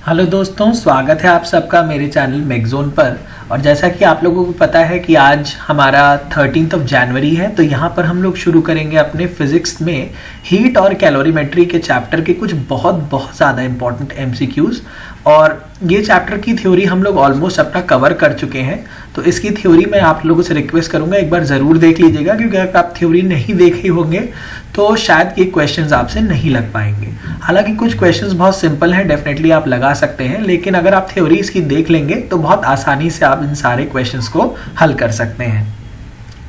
Hello दोस्तों, स्वागत है आप सबका मेरे चैनल मैगज़ोन पर। और जैसा कि आप लोगों को पता है कि आज हमारा 13 जनवरी है, तो यहाँ पर हम लोग शुरू करेंगे अपने फिजिक्स में हीट और कैलोरीमेट्री के चैप्टर के कुछ बहुत ज़्यादा इंपॉर्टेंट एमसीक्यूज़। और ये चैप्टर की थ्योरी हम लोग ऑलमोस्ट अपना कवर कर चुके हैं, तो इसकी थ्योरी मैं आप लोगों से रिक्वेस्ट करूंगा एक बार ज़रूर देख लीजिएगा, क्योंकि अगर आप थ्योरी नहीं देखे होंगे तो शायद ये क्वेश्चंस आपसे नहीं लग पाएंगे। हालांकि कुछ क्वेश्चंस बहुत सिंपल हैं, डेफिनेटली आप लगा सकते हैं, लेकिन अगर आप थ्योरी इसकी देख लेंगे तो बहुत आसानी से आप इन सारे क्वेश्चंस को हल कर सकते हैं।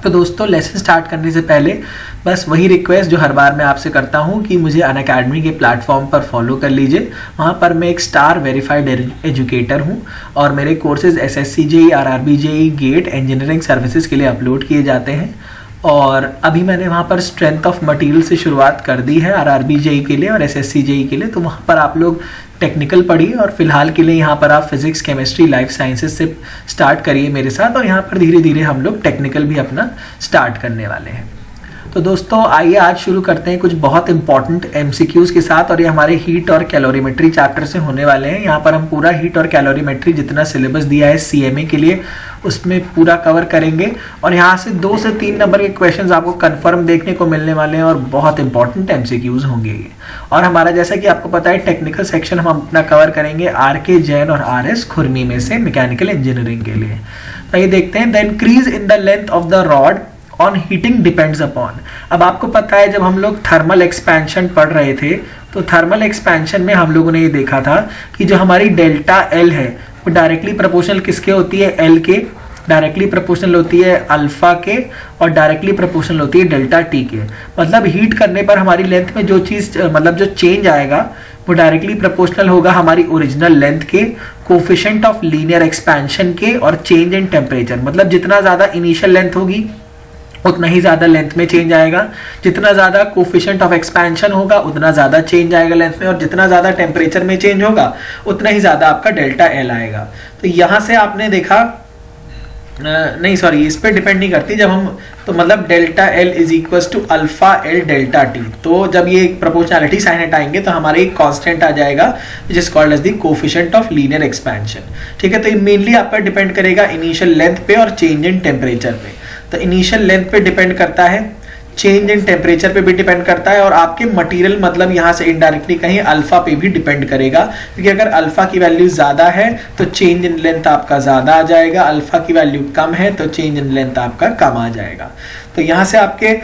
तो दोस्तों, लेसन स्टार्ट करने से पहले बस वही रिक्वेस्ट जो हर बार मैं आपसे करता हूं कि मुझे अनअकैडमी के प्लेटफॉर्म पर फॉलो कर लीजिए। वहां पर मैं एक स्टार वेरीफाइड एजुकेटर हूं और मेरे courses SSC JEE, RRB JEE, GATE, engineering services के लिए अपलोड किए जाते हैं। और अभी मैंने वहाँ पर स्ट्रेंथ ऑफ मटेरियल से शुरुआत कर दी है आरआरबी जेईई के लिए और एसएससी जेईई के लिए, तो वहाँ पर आप लोग टेक्निकल पढ़िए और फिलहाल के लिए यहाँ पर आप फिजिक्स, केमिस्ट्री, लाइफ साइंसेस से स्टार्ट करिए मेरे साथ, और यहाँ पर धीरे धीरे हम लोग टेक्निकल भी अपना स्टार्ट करने वाले हैं। तो दोस्तों, आइए आज शुरू करते हैं कुछ बहुत इंपॉर्टेंट एमसीक्यूज के साथ, और ये हमारे हीट और कैलोरीमेट्री चैप्टर से होने वाले हैं। यहाँ पर हम पूरा हीट और कैलोरीमेट्री जितना सिलेबस दिया है सीएमए के लिए उसमें पूरा कवर करेंगे, और यहाँ से 2 से 3 नंबर के क्वेश्चंस आपको कंफर्म देखने को मिलने वाले हैं और बहुत इंपॉर्टेंट एमसीक्यूज होंगे ये। और हमारा, जैसा कि आपको पता है, टेक्निकल सेक्शन हम अपना कवर करेंगे आरके जैन और आरएस खुरमी में से मैकेनिकल इंजीनियरिंग के लिए। तो ये देखते हैं, the increase in the length of the rod on heating depends upon. अब आपको पता है, जब हम लोग थर्मल एक्सपेंशन पढ़ रहे थे तो थर्मल एक्सपेंशन में हम लोगों ने ये देखा था कि जो हमारी डेल्टा एल है वो डायरेक्टली प्रोपोर्शनल किसके होती है? एल के। डायरेक्टली प्रोपोर्शनल होती है अल्फा के, और डायरेक्टली प्रोपोर्शनल होती है डेल्टा टी के। मतलब हीट करने पर हमारी लेंथ में जो चीज, मतलब जो चेंज आएगा वो डायरेक्टली प्रोपोर्शनल होगा हमारी ओरिजिनल लेंथ के, कोफिशिएंट ऑफ लीनियर एक्सपेंशन के, और चेंज इन टेम्परेचर। मतलब जितना ज्यादा इनिशियल लेंथ होगी उतना ही ज्यादा लेंथ में चेंज आएगा, जितना ज्यादा कोफिशिएंट ऑफ एक्सपेंशन होगा उतना ज्यादा चेंज आएगा लेंथ में, और जितना ज्यादा टेम्परेचर में चेंज होगा उतना ही ज्यादा आपका डेल्टा एल आएगा। तो यहां से आपने देखा, नहीं सॉरी, इस पे डिपेंड नहीं करती। जब हम, तो मतलब delta L is equal to alpha L delta T, तो जब ये प्रोपोर्शनैलिटी साइन हटाएंगे तो हमारे एक कांस्टेंट आ जाएगा which is called as the coefficient of linear expansion. ठीक है, तो ये मेनली आप पर डिपेंड करेगा इनिशियल लेंथ पे और चेंज इन टेम्परेचर पे। तो इनिशियल लेंथ पे डिपेंड करता है, चेंज इन टेम्परेचर पे भी डिपेंड करता है, और आपके मटेरियल, मतलब यहाँ से इनडायरेक्टली कहीं अल्फा पे भी डिपेंड करेगा, क्योंकि अगर अल्फा की वैल्यू ज्यादा है तो चेंज इन लेंथ आपका ज्यादा आ जाएगा, अल्फा की वैल्यू कम है तो चेंज इन लेंथ आपका कम आ जाएगा। तो यहाँ से आपके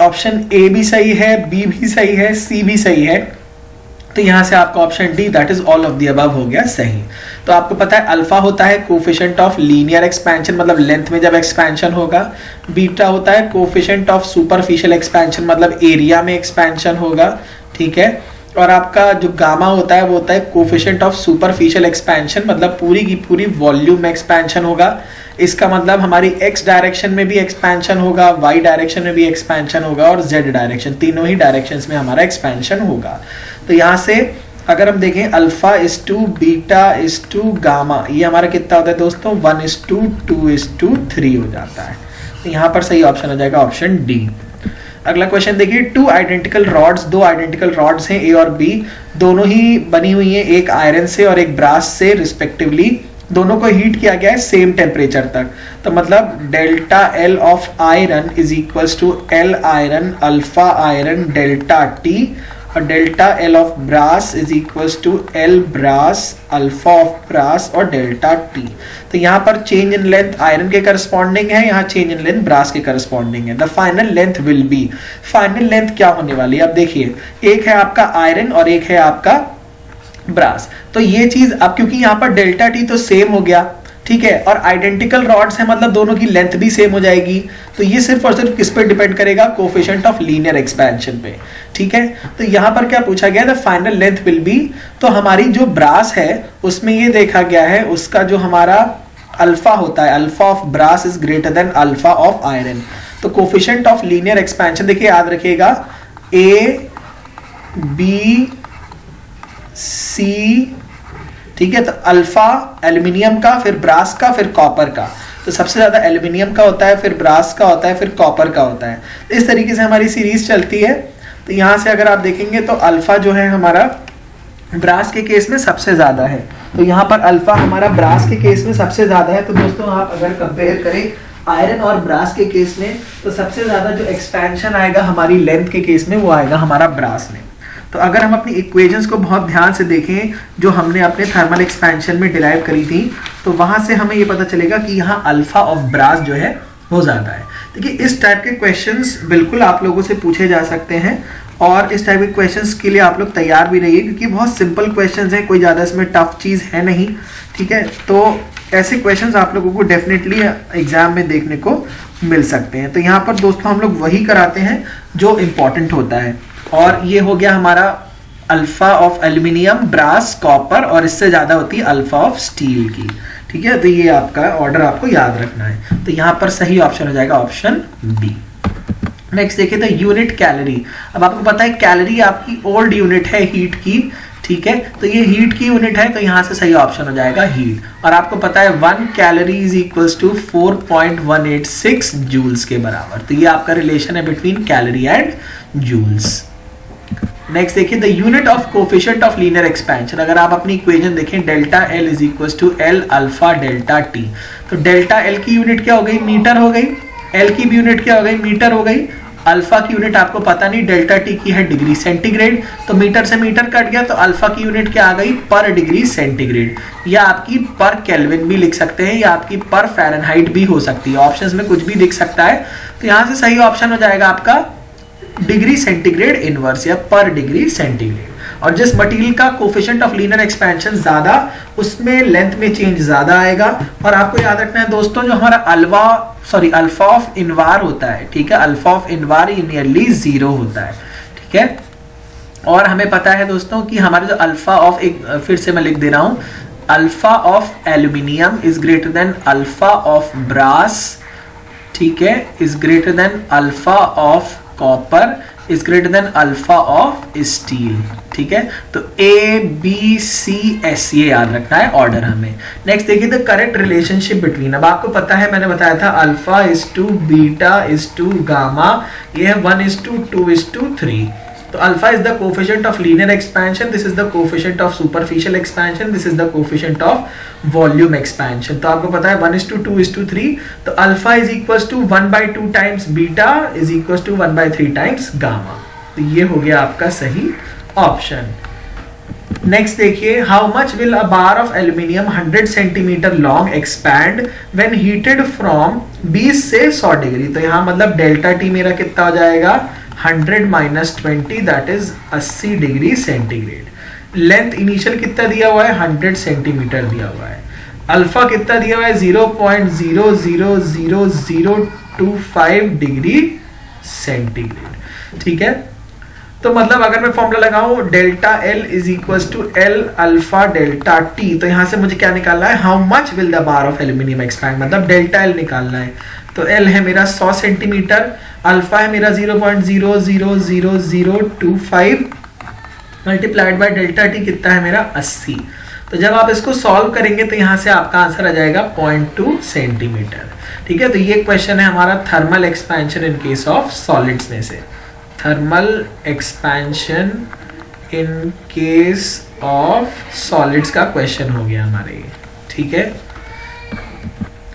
ऑप्शन ए भी सही है, बी भी सही है, सी भी सही है, तो यहां से आपका option D, that is all of the above, हो गया सही। तो आपको पता है अल्फा होता है कोफिशिएंट ऑफ लीनियर एक्सपेंशन, मतलब लेंथ में जब एक्सपेंशन होगा। बीटा होता है कोफिशिएंट ऑफ सुपरफिशियल एक्सपेंशन, मतलब एरिया में एक्सपेंशन होगा। ठीक है, और आपका जो गामा होता है वो होता है कोफिशिएंट ऑफ सुपरफिशियल एक्सपेंशन, मतलब पूरी की पूरी वॉल्यूम में एक्सपेंशन होगा। इसका मतलब हमारी एक्स डायरेक्शन में भी एक्सपेंशन होगा, वाई डायरेक्शन में भी एक्सपेंशन होगा, और जेड डायरेक्शन, तीनों ही डायरेक्शंस में हमारा एक्सपेंशन होगा। तो यहाँ से अगर हम देखें, alpha is to beta is to gamma, ये हमारा कितना होता है दोस्तों? 1:2:3 हो जाता है। तो यहाँ पर सही ऑप्शन हो जाएगा ऑप्शन डी। अगला क्वेश्चन देखिए, 2 आइडेंटिकल रॉड्स, 2 आइडेंटिकल रॉड्स हैं ए और बी, दोनों ही बनी हुई हैं एक आयरन से और एक ब्रास से रिस्पेक्टिवली। दोनों को हीट किया गया है सेम टेम्परेचर तक, तो मतलब delta L of iron is equals to L iron alpha iron delta T, और delta L of brass is equals to L brass alpha of brass और डेल्टा टी। तो यहाँ पर चेंज इन लेंथ आयरन के corresponding है, यहाँ change in length brass के corresponding है। The final length will be, final length क्या होने वाली है? अब देखिए, एक है आपका आयरन और एक है आपका ब्रास, तो ये चीज अब क्योंकि यहाँ पर डेल्टा टी तो सेम हो गया, ठीक है, और आइडेंटिकल रॉड्स है, मतलब दोनों की लेंथ भी सेम हो जाएगी, तो ये सिर्फ और सिर्फ किस पे डिपेंड करेगा? कोफिशिएंट ऑफ लीनियर एक्सपेंशन पे। ठीक है, तो यहाँ पर क्या पूछा गया? The final length will B, तो हमारी जो ब्रास है उसमें ये देखा गया है, उसका जो हमारा अल्फा होता है, alpha of brass is greater than alpha of iron. तो कोफिशिएंट ऑफ लीनियर एक्सपेंशन देखिए, याद रखिएगा, ए बी सी, ठीक है, तो अल्फा एल्यूमिनियम का, फिर ब्रास का, फिर कॉपर का। तो सबसे ज्यादा एल्यूमिनियम का होता है, फिर ब्रास का होता है, फिर कॉपर का होता है। इस तरीके से हमारी सीरीज चलती है। तो यहाँ से अगर आप देखेंगे तो अल्फा जो है हमारा ब्रास के केस में सबसे ज्यादा है, तो यहाँ पर अल्फा हमारा ब्रास के केस में सबसे ज्यादा है। तो दोस्तों आप अगर कंपेयर करें आयरन और ब्रास के केस में, तो सबसे ज्यादा जो एक्सपेंशन आएगा हमारी लेंथ के केस में वो आएगा हमारा ब्रास में। तो अगर हम अपनी इक्वेशंस को बहुत ध्यान से देखें जो हमने अपने थर्मल एक्सपेंशन में डिराइव करी थी, तो वहां से हमें ये पता चलेगा कि यहाँ अल्फा ऑफ ब्रास जो है वो ज्यादा है। देखिए इस टाइप के क्वेश्चंस बिल्कुल आप लोगों से पूछे जा सकते हैं, और इस टाइप के क्वेश्चंस के लिए आप लोग तैयार भी रहिए, क्योंकि बहुत सिंपल क्वेश्चंस है, कोई ज़्यादा इसमें टफ चीज़ है नहीं। ठीक है, तो ऐसे क्वेश्चंस आप लोगों को डेफिनेटली एग्जाम में देखने को मिल सकते हैं। तो यहाँ पर दोस्तों हम लोग वही कराते हैं जो इम्पोर्टेंट होता है, और ये हो गया हमारा alpha of aluminium, brass, copper, और इससे ज़्यादा होती है अल्फा ऑफ स्टील की। ठीक है, तो ये आपका ऑर्डर आपको याद रखना है। तो यहाँ पर सही ऑप्शन हो जाएगा ऑप्शन बी। नेक्स्ट देखिए तो यूनिट कैलोरी। अब आपको पता है कैलोरी आपकी ओल्ड यूनिट है हीट की। ठीक है, तो ये हीट की यूनिट है, तो यहाँ से सही ऑप्शन हो जाएगा हीट। और आपको पता है 1 calorie is equals to 4.186 joules के बराबर। तो ये आपका रिलेशन है between calorie and joules. Next देखिए the unit of coefficient of linear expansion. अगर आप अपनी इक्वेशन देखें delta L is equals to L alpha delta T, तो डेल्टा एल की यूनिट क्या हो गई, मीटर हो गई, एल की भी यूनिट क्या हो गई, मीटर हो गई, अल्फा की यूनिट आपको पता नहीं, डेल्टा टी की है डिग्री सेंटीग्रेड, तो मीटर से मीटर कट गया, तो अल्फा की यूनिट क्या आ गई, पर डिग्री सेंटीग्रेड, या आपकी पर केल्विन भी लिख सकते हैं, या आपकी पर फ़ारेनहाइट भी हो सकती है, ऑप्शंस में कुछ भी दिख सकता है। तो यहाँ से सही ऑप्शन हो जाएगा आपका डिग्री सेंटीग्रेड इनवर्स, या पर डिग्री सेंटीग्रेड। और जिस मटेरियल का कोफिशिएंट ऑफ लीनियर एक्सपेंशन ज्यादा, उसमें लेंथ में चेंज ज्यादा आएगा। और आपको याद रखना है दोस्तों, जो हमारा अल्फा ऑफ इनवार होता है, ठीक है, अल्फा ऑफ इनवार नियरली 0 होता है। ठीक है, और हमें पता है दोस्तों कि हमारे जो अल्फा ऑफ, एक फिर से मैं लिख दे रहा हूं, alpha of aluminium is greater than alpha of brass, ठीक है, is greater than alpha of copper, is greater than alpha of steel. ठीक है, तो ए बी सी एस ये याद रखना है ऑर्डर हमें। नेक्स्ट देखिए द करेक्ट रिलेशनशिप बिटवीन। अब आपको पता है, मैंने बताया था alpha is to beta is to gamma, ये है 1:2:3। तो alpha is the coefficient of linear expansion, this is the coefficient of superficial expansion, this is the coefficient of volume expansion. तो आपको पता है 1:2:3, तो alpha is equals to 1/2 times beta is equals to 1/3 times gamma. तो ये हो गया आपका सही ऑप्शन। नेक्स्ट देखिए, how much will a bar of aluminium 100 centimetre long expand when heated from 20 से 100 डिग्री। तो यहाँ मतलब डेल्टा टी मेरा कितना हो जाएगा, 100 - 20 that is 80 degree centigrade. Length initial कितना दिया हुआ है, 100 सेंटीमीटर दिया हुआ है। अल्फा कितना दिया हुआ है, 0.00025 डिग्री सेंटीग्रेड। ठीक है, तो मतलब अगर मैं फॉर्मूला लगाऊं delta L is equals to L alpha delta T, तो यहां से मुझे क्या निकालना है, how much will the bar of aluminium expand, मतलब डेल्टा एल निकालना है। तो एल है मेरा 100 सेंटीमीटर, अल्फा है मेरा 0.00025 मल्टीप्लाइड बाय डेल्टा टी कितना है मेरा 80। तो जब आप इसको सॉल्व करेंगे तो यहाँ से आपका आंसर आ जाएगा 0.2 सेंटीमीटर। ठीक है, तो ये क्वेश्चन है हमारा thermal expansion in case of solids में से, thermal expansion in case of solids का क्वेश्चन हो गया हमारे ये। ठीक है,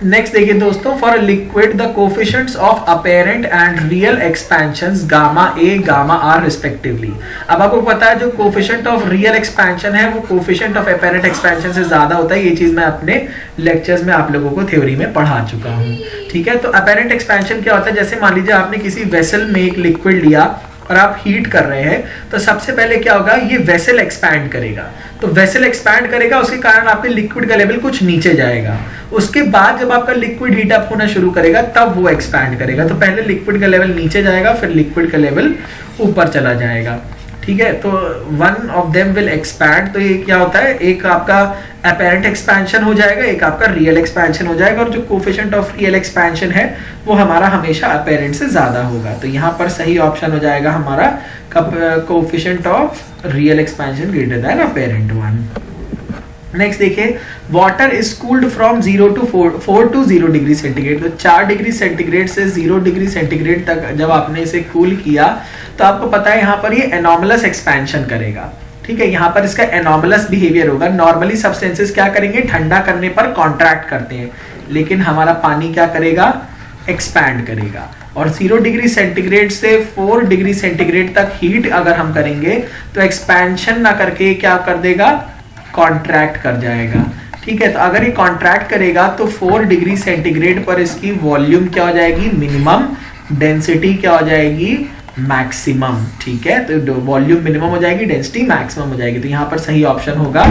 नेक्स्ट देखिए दोस्तों, for a liquid the coefficients of apparent and real expansions gamma A gamma R respectively. अब आपको पता है जो कोफिशिएंट ऑफ रियल एक्सपेंशन है वो कोफिशिएंट ऑफ अपेरेंट एक्सपेंशन से ज्यादा होता है। ये चीज मैं अपने लेक्चर्स में आप लोगों को थ्योरी में पढ़ा चुका हूँ। ठीक है, तो अपेरेंट एक्सपेंशन क्या होता है, जैसे मान लीजिए आपने किसी वेसल में एक लिक्विड लिया और आप हीट कर रहे हैं, तो सबसे पहले क्या होगा, ये वेसल एक्सपैंड करेगा। तो वेसल एक्सपैंड करेगा, उसके कारण आपके लिक्विड का लेवल कुछ नीचे जाएगा। उसके बाद जब आपका लिक्विड हीट अप होना शुरू करेगा तब वो एक्सपैंड करेगा। तो पहले लिक्विड का लेवल नीचे जाएगा, फिर लिक्विड का लेवल ऊपर चला जाएगा। ठीक है, तो one of them will expand. तो ये क्या होता है, एक आपका अपेरेंट एक्सपेंशन हो जाएगा, एक आपका रियल एक्सपेंशन हो जाएगा, और जो कोफिशिएंट ऑफ रियल एक्सपेंशन है वो हमारा हमेशा अपेरेंट से ज्यादा होगा। तो यहाँ पर सही ऑप्शन हो जाएगा हमारा coefficient of real expansion greater than apparent one. Next देखिए, water is cooled from 4 to 0 degree centigrade. तो 4 डिग्री सेंटीग्रेड से 0 डिग्री सेंटीग्रेड तक जब आपने इसे कूल किया तो आपको पता है यहाँ पर ये एनॉमलस एक्सपेंशन करेगा। ठीक है, यहाँ पर इसका एनॉमलस बिहेवियर होगा। नॉर्मली सब्सटेंसेस क्या करेंगे, ठंडा करने पर कॉन्ट्रैक्ट करते हैं, लेकिन हमारा पानी क्या करेगा, एक्सपैंड करेगा। और 0 डिग्री सेंटीग्रेड से 4 डिग्री सेंटीग्रेड तक हीट अगर हम करेंगे तो एक्सपेंशन ना करके क्या कर देगा, कॉन्ट्रैक्ट कर जाएगा। ठीक है, तो अगर ये कॉन्ट्रैक्ट करेगा तो 4 डिग्री सेंटीग्रेड पर इसकी वॉल्यूम क्या हो जाएगी, मिनिमम, डेंसिटी क्या हो जाएगी, मैक्सिमम। ठीक है, तो वॉल्यूम मिनिमम हो जाएगी, डेंसिटी मैक्सिमम हो जाएगी। तो यहाँ पर सही ऑप्शन होगा,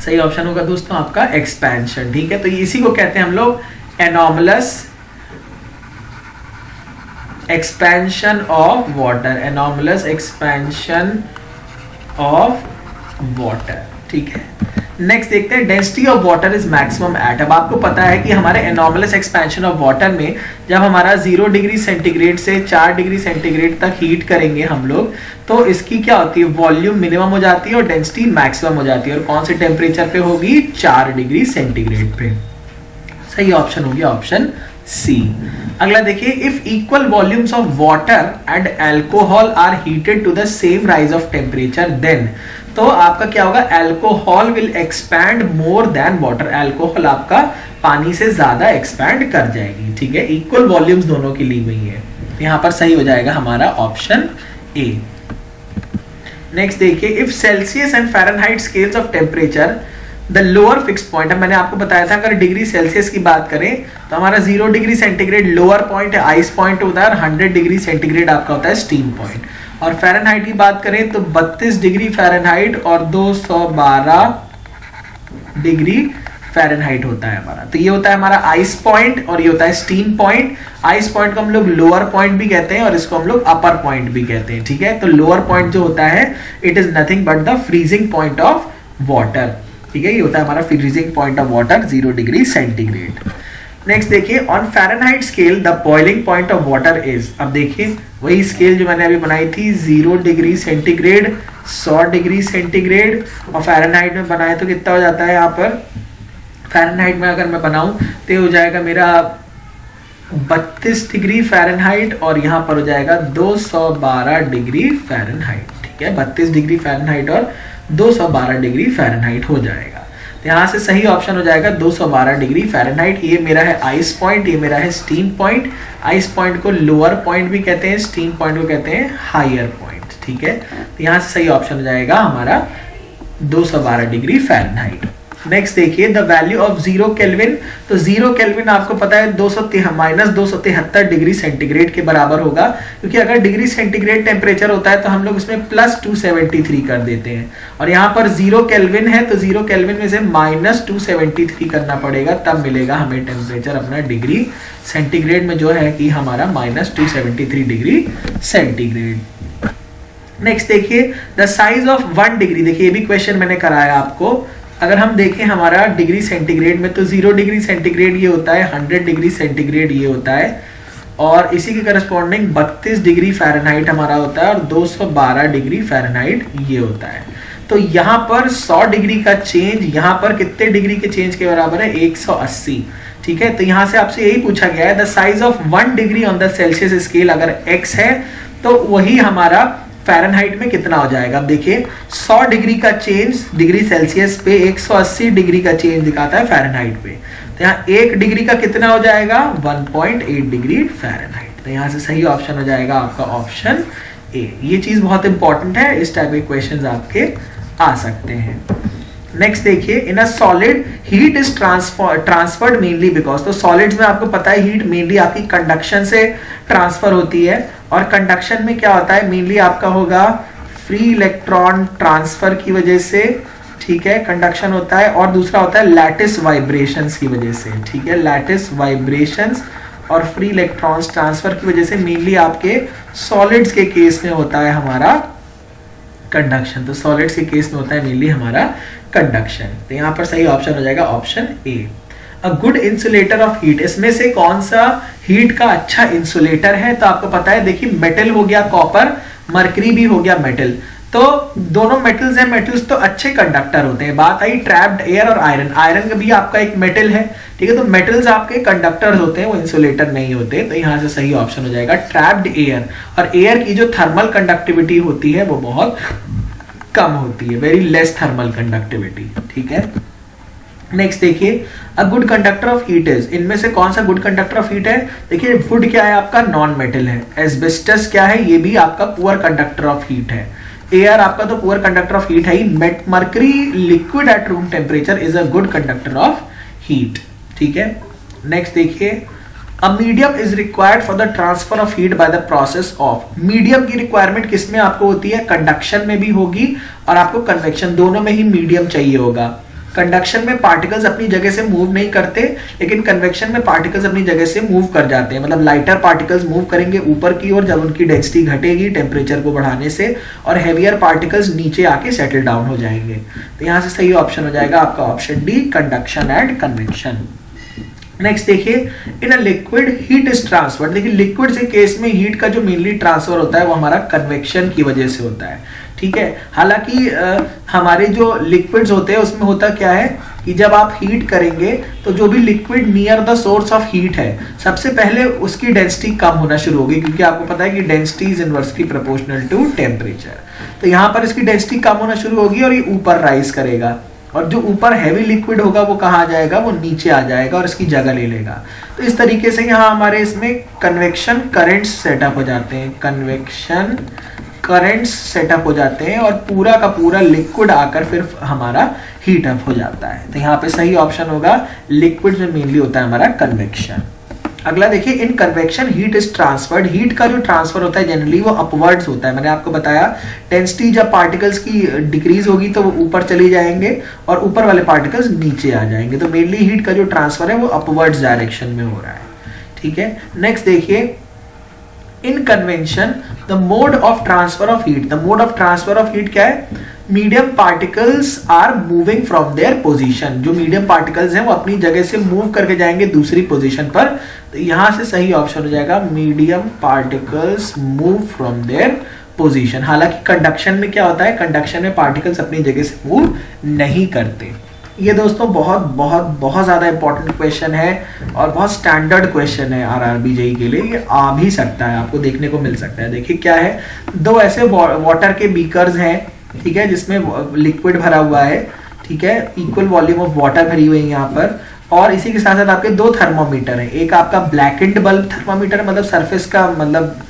सही ऑप्शन होगा दोस्तों आपका एक्सपेंशन। ठीक है, तो इसी को कहते हैं हम लोग anomalous expansion of water, anomalous expansion of water. ठीक है, नेक्स्ट देखते हैं density of water is maximum at. अब आपको पता है कि हमारे एनॉमलस एक्सपेंशन ऑफ वाटर में जब हमारा 0 डिग्री सेंटीग्रेड से 4 डिग्री सेंटीग्रेड तक हीट करेंगे हम लोग, तो इसकी क्या होती है, वॉल्यूम मिनिमम हो जाती है और डेंसिटी मैक्सिमम हो जाती है। और कौन से टेम्परेचर पे होगी, 4 डिग्री सेंटीग्रेड पे। सही ऑप्शन हो गया ऑप्शन सी। अगला देखिए, if equal volumes of water and alcohol are heated to the same rise of temperature then, तो आपका क्या होगा, alcohol will expand more than water, alcohol आपका पानी से ज्यादा एक्सपैंड कर जाएगी। ठीक है, इक्वल वॉल्यूम्स दोनों की ली हुई है, यहां पर सही हो जाएगा हमारा ऑप्शन ए। नेक्स्ट देखिए, if Celsius and Fahrenheit scales of temperature the lower fixed point, मैंने आपको बताया था अगर डिग्री सेल्सियस की बात करें तो हमारा 0 डिग्री सेंटीग्रेड लोअर पॉइंट है, आइस पॉइंट होता है, और 100 डिग्री सेंटीग्रेड आपका होता है स्टीम पॉइंट। और फ़ारेनहाइट की बात करें तो 32 डिग्री फ़ारेनहाइट और 212 डिग्री फ़ारेनहाइट होता है हमारा। तो ये होता है हमारा आइस पॉइंट और ये होता है स्टीम पॉइंट। आइस पॉइंट को हम लोग लोअर पॉइंट भी कहते हैं और इसको हम लोग अपर पॉइंट भी कहते हैं। ठीक है, तो लोअर पॉइंट जो होता है it is nothing but the freezing point of water. ठीक है, ये होता है हमारा freezing point of water 0 degree centigrade. Next देखिए, on Fahrenheit scale the boiling point of water is, अब देखिए वही स्केल जो मैंने अभी बनाई थी, 0 डिग्री सेंटीग्रेड, 100 डिग्री सेंटीग्रेड, और फ़ारेनहाइट में बनाए तो कितना हो जाता है, यहाँ पर फ़ारेनहाइट में अगर मैं बनाऊं तो हो जाएगा मेरा 32 डिग्री फ़ारेनहाइट और यहाँ पर हो जाएगा 212 डिग्री फ़ारेनहाइट। ठीक है, 32 डिग्री फ़ारेनहाइट और 212 डिग्री फ़ारेनहाइट हो जाएगा। तो यहाँ से सही ऑप्शन हो जाएगा 212 डिग्री फ़ारेनहाइट। ये मेरा है आइस पॉइंट, ये मेरा है स्टीम पॉइंट। आइस पॉइंट को लोअर पॉइंट भी कहते हैं, स्टीम पॉइंट को कहते हैं हायर पॉइंट। ठीक है, तो यहाँ से सही ऑप्शन हो जाएगा हमारा 212 डिग्री फ़ारेनहाइट। नेक्स्ट देखिए, द वैल्यू ऑफ 0 केल्विन, तो 0 केल्विन आपको पता है -273 डिग्री सेंटीग्रेड के बराबर होगा, क्योंकि अगर डिग्री सेंटीग्रेड टेम्परेचर होता है तो हम लोग उसमें +273 कर देते हैं, और यहाँ पर 0 केल्विन है तो 0 केल्विन में से -273 करना पड़ेगा, तब मिलेगा हमें टेम्परेचर अपना डिग्री सेंटीग्रेड में जो है कि हमारा -273 डिग्री सेंटीग्रेड। नेक्स्ट देखिए, द साइज ऑफ 1 डिग्री, देखिए ये भी क्वेश्चन मैंने कराया आपको। अगर हम देखें हमारा डिग्री सेंटीग्रेड में तो 0 डिग्री सेंटीग्रेड ये होता है, 100 डिग्री सेंटीग्रेड ये होता है, और इसी के करस्पॉन्डिंग 32 डिग्री फ़ारेनहाइट हमारा होता है और 212 डिग्री फ़ारेनहाइट ये होता है। तो यहाँ पर 100 डिग्री का चेंज यहाँ पर कितने डिग्री के चेंज के बराबर है, 180। ठीक है, तो यहाँ से आपसे यही पूछा गया है the size of 1 degree on the Celsius scale, अगर x है तो वही हमारा फ़ारेनहाइट में कितना हो जाएगा। अब देखिए 100 डिग्री का चेंज डिग्री सेल्सियस पे 180 डिग्री का चेंज दिखाता है फ़ारेनहाइट पे, तो यहाँ 1 डिग्री का कितना हो जाएगा, 1.8 डिग्री फ़ारेनहाइट। तो यहाँ से सही ऑप्शन हो जाएगा आपका ऑप्शन ए। ये चीज़ बहुत इंपॉर्टेंट है, इस टाइप के क्वेश्चंस आपके आ सकते हैं। नेक्स्ट देखिए, in a solid heat is transferred mainly because, तो सॉलिड्स में आपको पता है हीट मेनली आपकी कंडक्शन से ट्रांसफर होती है, और कंडक्शन में क्या होता है, मेनली आपका होगा फ्री इलेक्ट्रॉन ट्रांसफर की वजह से। ठीक है, कंडक्शन होता है, और दूसरा होता है लैटिस वाइब्रेशंस की वजह से। ठीक है, लैटिस वाइब्रेशंस और फ्री इलेक्ट्रॉन्स ट्रांसफर की वजह से मेनली आपके सॉलिड्स के केस में होता है हमारा कंडक्शन। तो सॉलिड्स के केस में होता है मेनली हमारा कंडक्शन। तो यहाँ पर सही ऑप्शन हो जाएगा option A. A good insulator of heat, इसमें से कौन सा हीट का अच्छा इंसुलेटर है, तो आपको पता है, देखिए मेटल हो गया कॉपर, मरकरी भी हो गया मेटल, तो दोनों मेटल्स हैं, मेटल्स तो अच्छे कंडक्टर होते हैं। बात आई ट्रैप्ड एयर और आयरन, आयरन भी आपका एक मेटल है। ठीक है, तो मेटल्स आपके कंडक्टर्स होते हैं, वो इंसुलेटर नहीं होते। तो यहाँ से सही ऑप्शन हो जाएगा ट्रैप्ड एयर, और एयर की जो थर्मल कंडक्टिविटी होती है वो बहुत कम होती है, वेरी लेस थर्मल कंडक्टिविटी, ठीक है। नेक्स्ट देखिए, अ good conductor of heat is, इनमें से कौन सा गुड कंडक्टर ऑफ हीट है? देखिए वुड क्या है आपका, नॉन मेटल है। एस्बेस्टस क्या है, ये भी आपका पुअर कंडक्टर ऑफ हीट है। एयर आपका तो पुअर कंडक्टर ऑफ हीट है ही। Mercury liquid at room temperature is a good conductor of heat, ठीक है। नेक्स्ट देखिए, a medium is required for the transfer of heat by the process of, medium की requirement किसमें आपको होती है? कंडक्शन में भी होगी और आपको कन्वेक्शन, दोनों में ही मीडियम चाहिए होगा। कंडक्शन में पार्टिकल्स अपनी जगह से मूव नहीं करते, लेकिन कन्वेक्शन में पार्टिकल्स अपनी जगह से मूव कर जाते हैं। मतलब लाइटर पार्टिकल्स मूव करेंगे ऊपर की ओर जब उनकी डेंसिटी घटेगी टेम्परेचर को बढ़ाने से, और हैवियर पार्टिकल्स नीचे आके सेटल डाउन हो जाएंगे। तो यहां से सही ऑप्शन हो जाएगा आपका option D, conduction and convection. Next देखिए, in a liquid heat is transferred, देखिए लिक्विड के केस में हीट का जो मेनली ट्रांसफर होता है वो हमारा कन्वेक्शन की वजह से होता है, ठीक है। हालांकि हमारे जो लिक्विड्स होते हैं उसमें होता क्या है कि जब आप हीट करेंगे तो जो भी liquid near the source of heat है, सबसे पहले उसकी डेंसिटी कम होना शुरू होगी, क्योंकि आपको पता है कि density is inversely proportional to temperature. तो यहाँ पर इसकी डेंसिटी कम होना शुरू होगी और ये ऊपर राइज करेगा, और जो ऊपर हैवी लिक्विड होगा वो कहाँ आ जाएगा, वो नीचे आ जाएगा और इसकी जगह ले लेगा। तो इस तरीके से यहाँ हमारे इसमें कन्वेक्शन करंट्स सेटअप हो जाते हैं, कन्वेक्शन करंट्स सेटअप हो जाते हैं और पूरा का पूरा लिक्विड आकर फिर हमारा हीट अप हो जाता है। तो यहाँ पे सही ऑप्शन होगा, लिक्विड में मेनली होता है हमारा कन्वेक्शन। अगला देखिए, in convection heat is transferred, heat का जो ट्रांसफर होता है जनरली वो अपवर्ड्स होता है। मैंने आपको बताया डेंसिटी जब पार्टिकल्स की डिक्रीज होगी तो वो ऊपर चले जाएंगे और ऊपर वाले पार्टिकल्स नीचे आ जाएंगे। तो मेनली हीट का जो ट्रांसफर है वो अपवर्ड्स डायरेक्शन में हो रहा है, ठीक है। नेक्स्ट देखिए, in convention the mode of transfer of heat, the mode of transfer of heat क्या है? Medium particles are moving from their position, जो मीडियम पार्टिकल्स हैं वो अपनी जगह से मूव करके जाएंगे दूसरी पोजीशन पर। तो यहां से सही ऑप्शन हो जाएगा, medium particles move from their position. हालांकि कंडक्शन में क्या होता है, कंडक्शन में पार्टिकल्स अपनी जगह से मूव नहीं करते। ये दोस्तों बहुत बहुत बहुत ज्यादा इंपॉर्टेंट क्वेश्चन है और बहुत स्टैंडर्ड क्वेश्चन है आरआरबी जेईई के लिए, ये आ भी सकता है, आपको देखने को मिल सकता है। देखिए क्या है, दो ऐसे वाटर के बीकर्स हैं, ठीक है, जिसमें लिक्विड भरा हुआ है, ठीक है, इक्वल वॉल्यूम ऑफ वाटर भरी हुई है यहाँ पर, और इसी के साथ साथ आपके दो थर्मोमीटर है। एक आपका ब्लैकेंड बल्ब थर्मोमीटर, मतलब सरफेस का, मतलब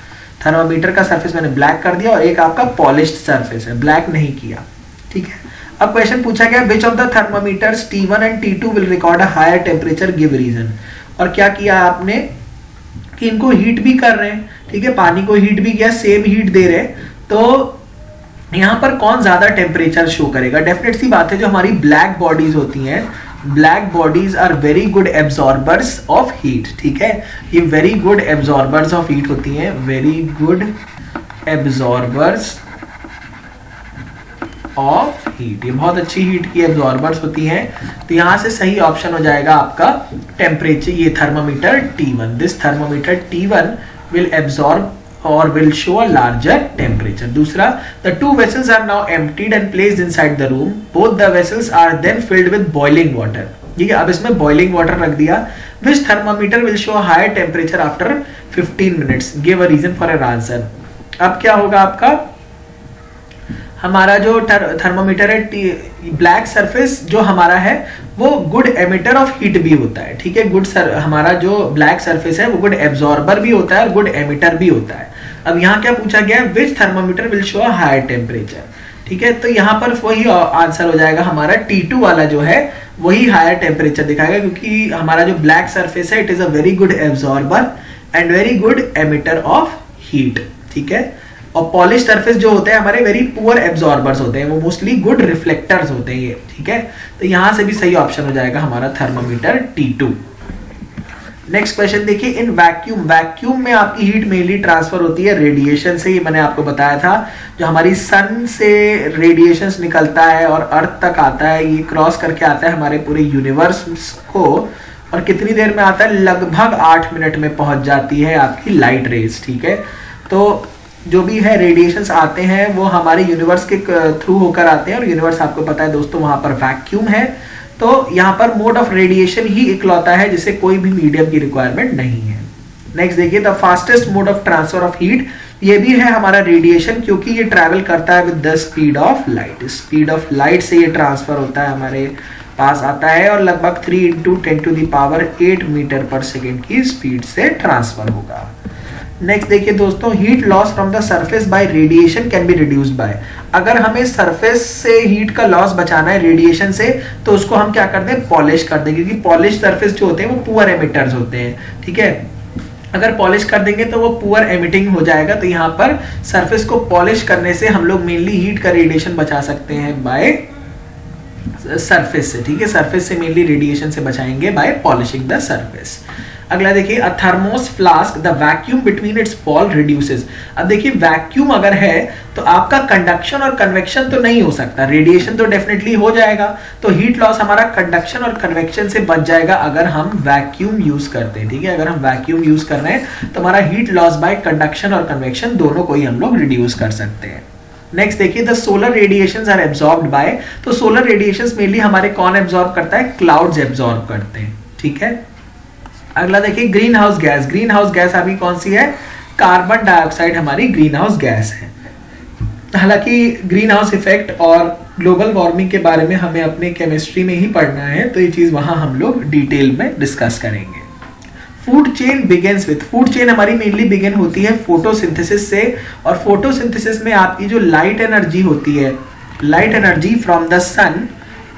थर्मोमीटर का सरफेस मैंने ब्लैक कर दिया, और एक आपका पॉलिश्ड सरफेस है, ब्लैक नहीं किया, ठीक है। अब क्वेश्चन पूछा गया, which of the thermometers T1 and T2 will record a higher temperature, give reason. और क्या किया आपने कि इनको हीट भी कर रहे हैं, ठीक है, पानी को हीट भी किया, सेम हीट दे रहे हैं, तो यहाँ पर कौन ज्यादा टेम्परेचर शो करेगा? डेफिनेट सी बात है, जो हमारी ब्लैक बॉडीज होती हैं, black bodies are very good absorbers of heat, ठीक है, ये very good absorbers of heat होती हैं, very good absorbers of heat, ये बहुत अच्छी हीट की एब्जॉर्बर्स होती हैं। तो यहां से सही ऑप्शन हो जाएगा आपका टेम्परेचर, ये thermometer T1, this thermometer T1 will absorb or will show a larger temperature. दूसरा, the two vessels are now emptied and placed inside the room. Both the vessels are then filled with boiling water. ठीक है, अब इसमें boiling water रख दिया. Which thermometer will show a higher temperature after 15 minutes? Give a reason for your answer. अब क्या होगा आपका, हमारा जो थर्मोमीटर है, ब्लैक सरफेस जो हमारा है वो गुड एमिटर ऑफ हीट भी होता है, ठीक है, हमारा जो ब्लैक सरफेस है वो गुड एब्जॉर्बर भी होता है और गुड एमिटर भी होता है। अब यहाँ क्या पूछा गया है, which thermometer will show a higher temperature, ठीक है, तो यहाँ पर वही आंसर हो जाएगा हमारा T2 वाला जो है वही हायर टेम्परेचर दिखाएगा, क्योंकि हमारा जो ब्लैक सरफेस है it is a very good absorber and very good emitter of heat, ठीक है। और पॉलिश सरफेस जो होते हैं हमारे वेरी पुअर एब्जॉर्बर्स होते हैं, वो मोस्टली गुड रिफ्लेक्टर्स होते हैं ये, ठीक है। तो यहां से भी सही ऑप्शन हो जाएगा हमारा थर्मोमीटर T2। नेक्स्ट क्वेश्चन देखिए, इन वैक्यूम, वैक्यूम में आपकी हीट मेनली ट्रांसफर होती है रेडिएशन से, ये मैंने आपको बताया था, जो हमारी सन से रेडिएशन निकलता है और अर्थ तक आता है, ये क्रॉस करके आता है हमारे पूरे यूनिवर्स को, और कितनी देर में आता है, लगभग 8 मिनट में पहुंच जाती है आपकी लाइट रेज, ठीक है। तो जो भी है रेडिएशंस आते हैं वो हमारे यूनिवर्स के थ्रू होकर आते हैं, और यूनिवर्स आपको पता है दोस्तों वहां पर वैक्यूम है, तो यहाँ पर मोड ऑफ रेडिएशन ही इकलौता है जिसे कोई भी मीडियम की रिक्वायरमेंट नहीं है। नेक्स्ट देखिए, the fastest mode of transfer of heat ये भी है हमारा रेडिएशन, क्योंकि ये ट्रैवल करता है with the speed of light. Speed of light से ये ट्रांसफर होता है, हमारे पास आता है और लगभग 3 × 10⁸ मीटर पर सेकेंड की स्पीड से ट्रांसफर होगा। नेक्स्ट देखिए दोस्तों, heat loss from the surface by radiation can be reduced by. अगर हमें सरफेस से हीट का लॉस बचाना है रेडिएशन से, तो उसको हम क्या करते हैं, पॉलिश कर देंगे, क्योंकि पॉलिश सरफेस जो होते हैं वो पुअर एमिटर्स होते हैं, ठीक है। अगर पॉलिश कर देंगे तो वो पुअर एमिटिंग हो जाएगा। तो यहाँ पर सरफेस को पॉलिश करने से हम लोग मेनली हीट का रेडिएशन बचा सकते हैं बाय सरफेस से, ठीक है। सरफेस से मेनली रेडिएशन से बचाएंगे बाय पॉलिशिंग द सरफेस। अगला देखिए, a thermos flask the vacuum between its wall reduces. अब देखिए वैक्यूम अगर है तो आपका कंडक्शन और कन्वेक्शन तो नहीं हो सकता, रेडिएशन तो डेफिनेटली हो जाएगा। तो हीट लॉस हमारा कंडक्शन और कन्वेक्शन से बच जाएगा अगर हम वैक्यूम यूज करते हैं, ठीक है। अगर हम वैक्यूम यूज कर रहे हैं तो हमारा हीट लॉस बाय कंडक्शन और कन्वेक्शन दोनों को ही हम लोग रिड्यूस कर सकते हैं। नेक्स्ट देखिए, the solar radiations are absorbed by. तो सोलर रेडिएशंस मेनली हमारे कौन एब्जॉर्ब करता है, क्लाउड्स एब्जॉर्ब करते हैं, ठीक है। अगला देखिए, green house gas. Green house gas अभी कौन सी है, कार्बन डाइऑक्साइड हमारी ग्रीन हाउस गैस है। हालांकि ग्रीन हाउस इफेक्ट और ग्लोबल वार्मिंग के बारे में हमें अपने केमिस्ट्री में ही पढ़ना है, तो ये चीज वहां हम लोग डिटेल में डिस्कस करेंगे। Food chain begins with. Food chain हमारी मेनली बिगिन होती है फोटोसिंथेसिस से, और फोटोसिंथेसिस में आपकी जो लाइट एनर्जी होती है, light energy from the sun,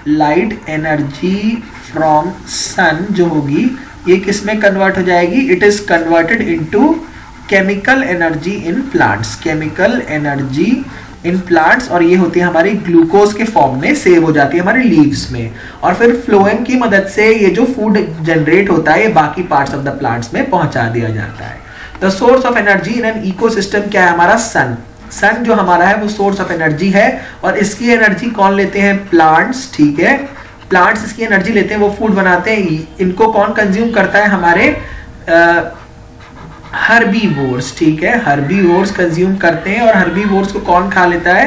light energy from sun जो होगी ये किस में कन्वर्ट हो जाएगी, it is converted into chemical energy in plants. Chemical energy in plants, और ये होती है हमारी ग्लूकोज के फॉर्म में सेव हो जाती है हमारे लीव्स में, और फिर फ्लोएम की मदद से ये जो फूड जनरेट होता है ये बाकी पार्ट्स ऑफ द प्लांट्स में पहुंचा दिया जाता है। The source of energy in an ecosystem क्या है, हमारा सन। सन जो हमारा है वो सोर्स ऑफ एनर्जी है, और इसकी एनर्जी कौन लेते हैं, प्लांट्स, ठीक है। प्लांट्स इसकी एनर्जी लेते हैं, वो फूड बनाते हैं। इनको कौन कंज्यूम करता है, हमारे हर्बीवोर्स, ठीक है। हर्बीवोर्स कंज्यूम करते हैं, और हर्बीवोर्स को कौन खा लेता है,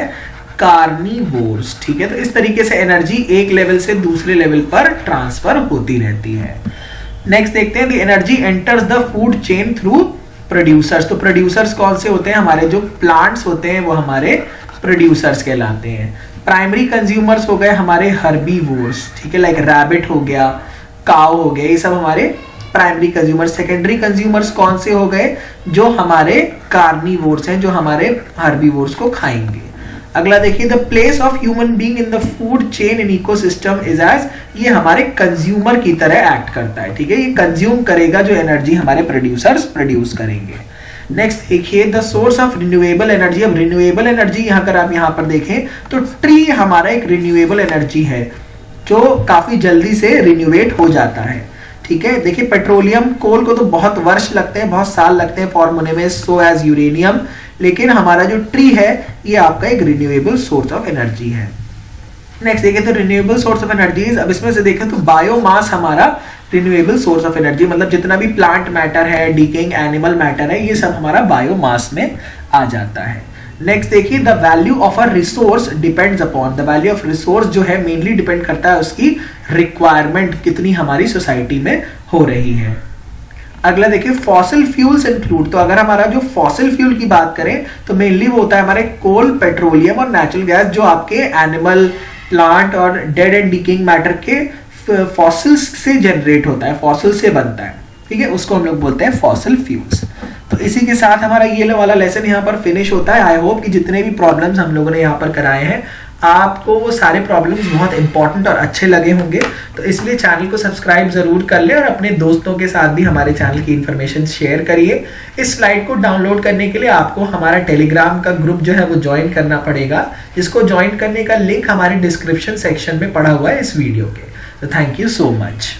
कार्निवोर्स, ठीक है। तो इस तरीके से एनर्जी एक लेवल से दूसरे लेवल पर ट्रांसफर होती रहती है। नेक्स्ट देखते हैं, the energy enters the food chain through producers. तो प्रोड्यूसर्स कौन से होते हैं, हमारे जो प्लांट्स होते हैं वो हमारे प्रोड्यूसर्स कहलाते हैं। प्राइमरी कंज्यूमर्स हो गए हमारे हर्बीवोर्स, ठीक है, लाइक रैबिट हो गया, काऊ हो गया, ये सब हमारे प्राइमरी कंज्यूमर्स। सेकेंडरी कंज्यूमर्स कौन से हो गए, जो हमारे कार्निवोर्स हैं, जो हमारे हर्बीवोर्स को खाएंगे। अगला देखिए, the place of human being in the food chain in ecosystem is as, ये हमारे कंज्यूमर की तरह एक्ट करता है, ठीक है। ये कंज्यूम करेगा जो एनर्जी हमारे प्रोड्यूसर्स प्रोड्यूस करेंगे। नेक्स्ट देखिए, the source of renewable energy. अब रिन्यूएबल एनर्जी यहाँ अगर आप यहाँ पर देखें तो ट्री हमारा एक रिन्यूएबल एनर्जी है जो काफी जल्दी से रिन्यूएट हो जाता है, ठीक है। देखिए पेट्रोलियम, कोल को तो बहुत वर्ष लगते हैं, बहुत साल लगते हैं फॉर्म होने में, सो एज यूरेनियम, लेकिन हमारा जो ट्री है ये आपका एक रिन्यूएबल सोर्स ऑफ एनर्जी है। नेक्स्ट देखिए, तो रिन्यूएबल सोर्स ऑफ एनर्जी, अब इसमें से देखें तो बायोमास हमारा रिन्यूएबल सोर्स ऑफ एनर्जी, मतलब जितना भी प्लांट मैटर है, डिकेइंग एनिमल मैटर है, ये सब हमारा बायोमास में आ जाता है। नेक्स्ट देखिए, the value of a resource depends upon. The value of resource जो है मेनली डिपेंड करता है उसकी रिक्वायरमेंट कितनी हमारी सोसाइटी में हो रही है। अगला देखिए, फॉसिल फ्यूल्स इंक्लूड। तो अगर हमारा जो फॉसिल फ्यूल की बात करें तो मेनली वो होता है हमारे कोल, पेट्रोलियम और नेचुरल गैस, जो आपके एनिमल, प्लांट और डेड एंड डिकेइंग मैटर के फॉसिल्स से जनरेट होता है, फॉसिल से बनता है, ठीक है। उसको हम लोग बोलते हैं फॉसिल फ्यूल्स। तो इसी के साथ हमारा ये वाला लेसन यहाँ पर फिनिश होता है। आई होप कि जितने भी प्रॉब्लम्स हम लोगों ने यहाँ पर कराए हैं आपको वो सारे प्रॉब्लम्स बहुत इंपॉर्टेंट और अच्छे लगे होंगे, तो इसलिए चैनल को सब्सक्राइब जरूर कर ले और अपने दोस्तों के साथ भी हमारे चैनल की इन्फॉर्मेशन शेयर करिए। इस स्लाइड को डाउनलोड करने के लिए आपको हमारा टेलीग्राम का ग्रुप जो है वो ज्वाइन करना पड़ेगा, जिसको ज्वाइन करने का लिंक हमारे डिस्क्रिप्शन सेक्शन में पड़ा हुआ है इस वीडियो के। तो थैंक यू सो मच।